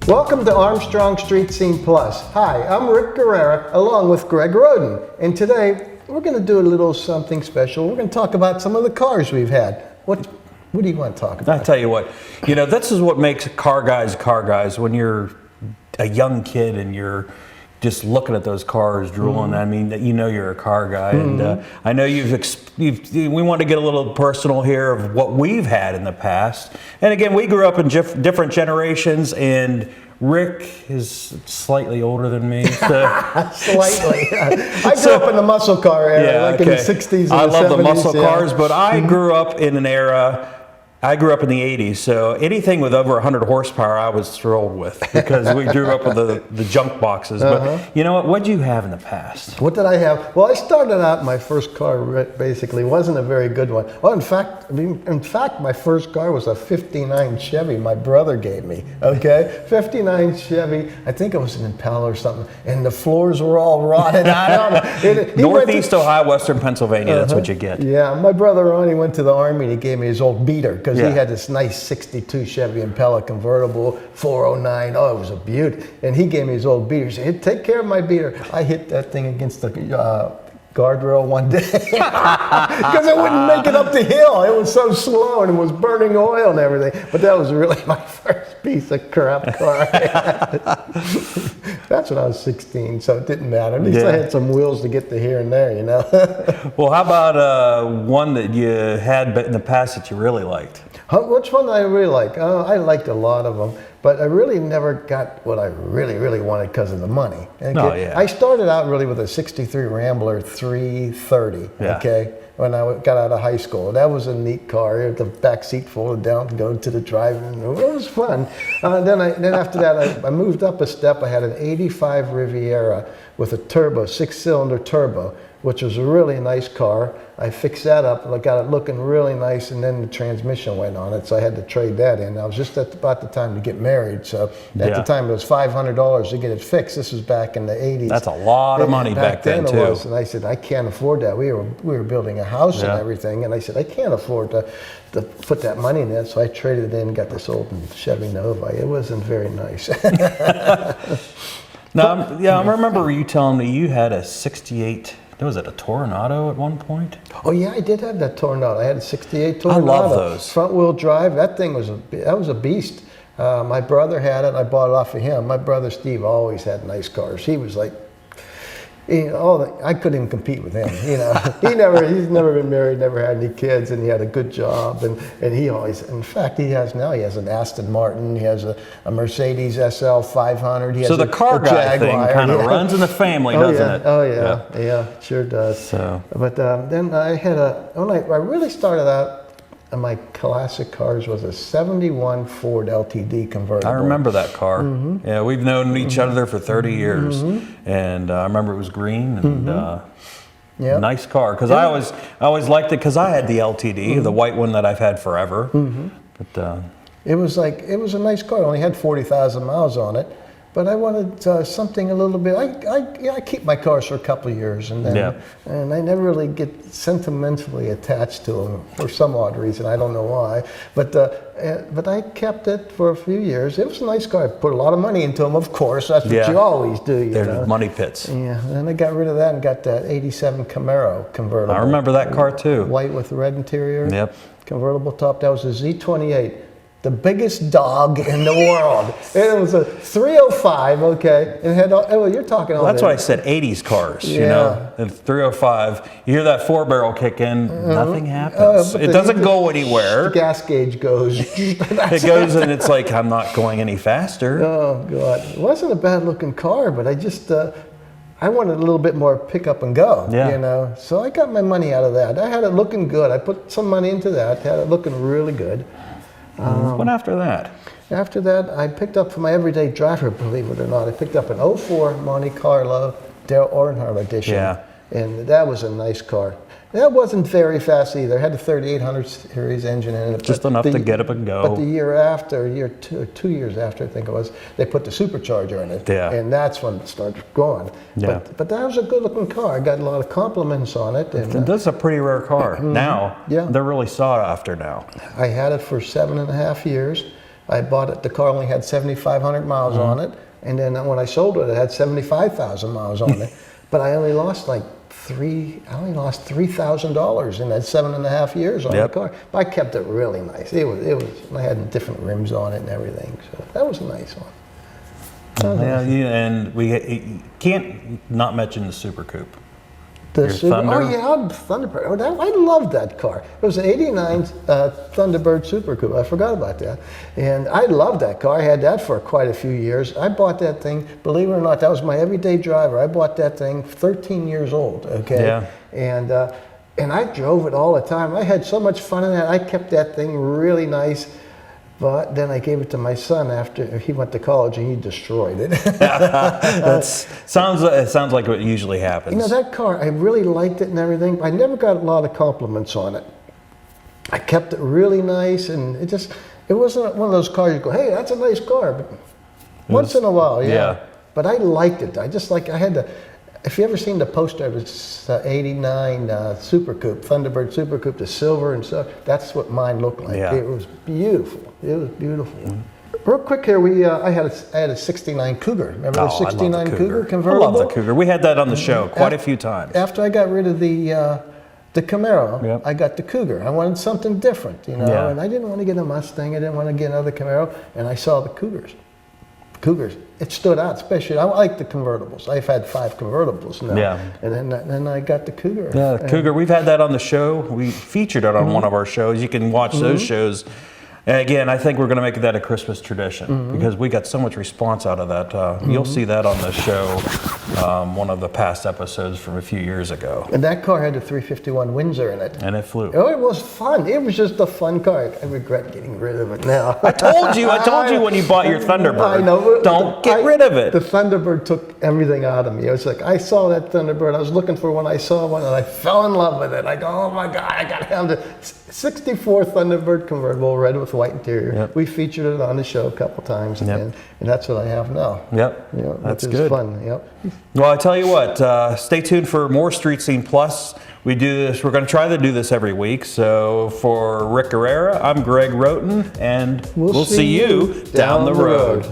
Welcome to Armstrong Street Scene Plus. Hi, I'm Rick Guerrera along with Greg Roden. And today we're going to do a little something special. We're going to talk about some of the cars we've had. What do you want to talk about? I tell you what, this is what makes car guys when you're a young kid and you're just looking at those cars drooling. I mean, you're a car guy, and I know we want to get a little personal here of what we've had in the past. And again, we grew up in different generations, and Rick is slightly older than me. So. Slightly. I grew up in the muscle car era, in the 60s and I love 70s, the muscle cars, but I grew up in an era. I grew up in the 80s, so anything with over 100 horsepower I was thrilled with, because we grew up with the junk boxes. But you know what did you have in the past? What did I have? Well, I started out, my first car basically wasn't a very good one. Well, in fact, my first car was a 59 Chevy my brother gave me, okay? 59 Chevy, I think it was an Impala or something, and the floors were all rotted out. Northeast Ohio, Western Pennsylvania, that's what you get. Yeah, my brother Ronnie went to the Army and he gave me his old beater, because he had this nice 62 Chevy Impala convertible, 409. Oh, it was a beaut. And he gave me his old beater. He said, hey, take care of my beater. I hit that thing against the guardrail one day because it wouldn't make it up the hill. It was so slow and it was burning oil and everything. But that was really my first piece of crap car. That's when I was 16, so it didn't matter. At least I had some wheels to get to here and there, Well, how about one that you had in the past that you really liked? Which one did I really like? I liked a lot of them, but I really never got what I really wanted because of the money. Okay? I started out really with a 63 Rambler 330, okay, when I got out of high school. That was a neat car. The back seat folded down to go to the drive-in. It was fun. Then after that, I moved up a step. I had an 85 Riviera with a turbo, 6-cylinder turbo, which was a really nice car. I fixed that up, I got it looking really nice, and then the transmission went on it, so I had to trade that in. I was just about the time to get married, so at the time it was $500 to get it fixed. This was back in the 80s. That's a lot of money back then too. It was, and I said, I can't afford that. We were building a house and everything, and I said, I can't afford to put that money in that, so I traded it in and got this old Chevy Nova. It wasn't very nice. Now, I remember you telling me you had a 68. Was it a Tornado at one point? Oh yeah, I did have that Tornado. I had a 68 Tornado. I love those. Front wheel drive. That thing was a beast. My brother had it. I bought it off of him. My brother Steve always had nice cars. He was like, I couldn't even compete with him. He's never been married, never had any kids, and he had a good job. And he always, in fact, he has an Aston Martin. He has a Mercedes SL 500. So the car guy thing kind of runs in the family, doesn't it? Oh yeah, it sure does. So, but then I had when I really started out. My classic cars was a 71 Ford LTD convertible. I remember that car. Yeah, we've known each other for 30 years, and I remember it was green and nice car. Because I always liked it because I had the LTD, the white one that I've had forever. But it was a nice car. It only had 40,000 miles on it. But I wanted something a little bit. I keep my cars for a couple of years, and I never really get sentimentally attached to them for some odd reason. I don't know why. But I kept it for a few years. It was a nice car. I put a lot of money into them, of course. That's what you always do. They're money pits. Yeah, and I got rid of that and got that '87 Camaro convertible. I remember that car too. White with red interior. Yep. Convertible top. That was a Z28. The biggest dog in the world. And it was a 305, okay? And it had you're talking all that's why I said 80s cars, And 305, you hear that 4-barrel kick in, nothing happens. It doesn't go anywhere. The gas gauge goes. It goes and it's like, I'm not going any faster. Oh, God. It wasn't a bad looking car, but I just, I wanted a little bit more pick up and go, So I got my money out of that. I had it looking good. I put some money into that, had it looking really good. What after that? After that, I picked up for my everyday driver, believe it or not, I picked up an '04 Monte Carlo Dale Earnhardt edition. Yeah. And that was a nice car. That wasn't very fast either. It had the 3800 series engine in it. Just enough to get up and go. But the year after, 2 years after, I think it was, they put the supercharger in it. Yeah. And that's when it started going. Yeah. But that was a good looking car. I got a lot of compliments on it. And that's a pretty rare car. Now, they're really sought after now. I had it for 7.5 years. I bought it, the car only had 7,500 miles on it, and then when I sold it, it had 75,000 miles on it. But I only lost like $3,000 in that 7.5 years on the car. But I kept it really nice. It was. I had different rims on it and everything, so that was a nice one. And we can't not mention the Super Coupe. The Thunderbird. Oh, I loved that car. It was an '89 Thunderbird Super Coupe. I forgot about that. And I loved that car. I had that for quite a few years. I bought that thing, believe it or not, that was my everyday driver. I bought that thing 13 years old, okay? Yeah. And I drove it all the time. I had so much fun in that. I kept that thing really nice. But then I gave it to my son after he went to college, and he destroyed it. It sounds like what usually happens. You know, that car, I really liked it and everything, but I never got a lot of compliments on it. I kept it really nice, and it wasn't one of those cars you go, hey, that's a nice car. But once in a while, yeah. But I liked it. If you ever seen the poster of this '89 Super Coupe, Thunderbird Super Coupe, the silver and stuff, that's what mine looked like. Yeah. It was beautiful. It was beautiful. Real quick here, I had a '69 Cougar. Remember the '69 Cougar convertible? I love the Cougar. We had that on the show quite a few times. After I got rid of the Camaro, I got the Cougar. I wanted something different, you know, and I didn't want to get a Mustang. I didn't want to get another Camaro, and I saw the Cougars. It stood out, especially. I like the convertibles. I've had 5 convertibles now. Yeah. And then I got the Cougar. Yeah, the Cougar. We've had that on the show. We featured it on one of our shows. You can watch those shows. And again, I think we're going to make that a Christmas tradition because we got so much response out of that. You'll see that on the show, one of the past episodes from a few years ago. And that car had a 351 Windsor in it. And it flew. Oh, it was fun. It was just a fun car. I regret getting rid of it now. I told you when you bought your Thunderbird. I know. Don't get rid of it. The Thunderbird took everything out of me. It was like, I saw that Thunderbird. I was looking for one. I saw one, and I fell in love with it. I go, oh my God, I got to have the '64 Thunderbird convertible, red with white interior. Yep. We featured it on the show a couple times, and that's what I have now. Yep, that's good. Fun. Yep. Well, I tell you what, stay tuned for more Street Scene Plus. We do this. We're going to try to do this every week. So for Rick Guerrera, I'm Greg Roten, and we'll see you down the road.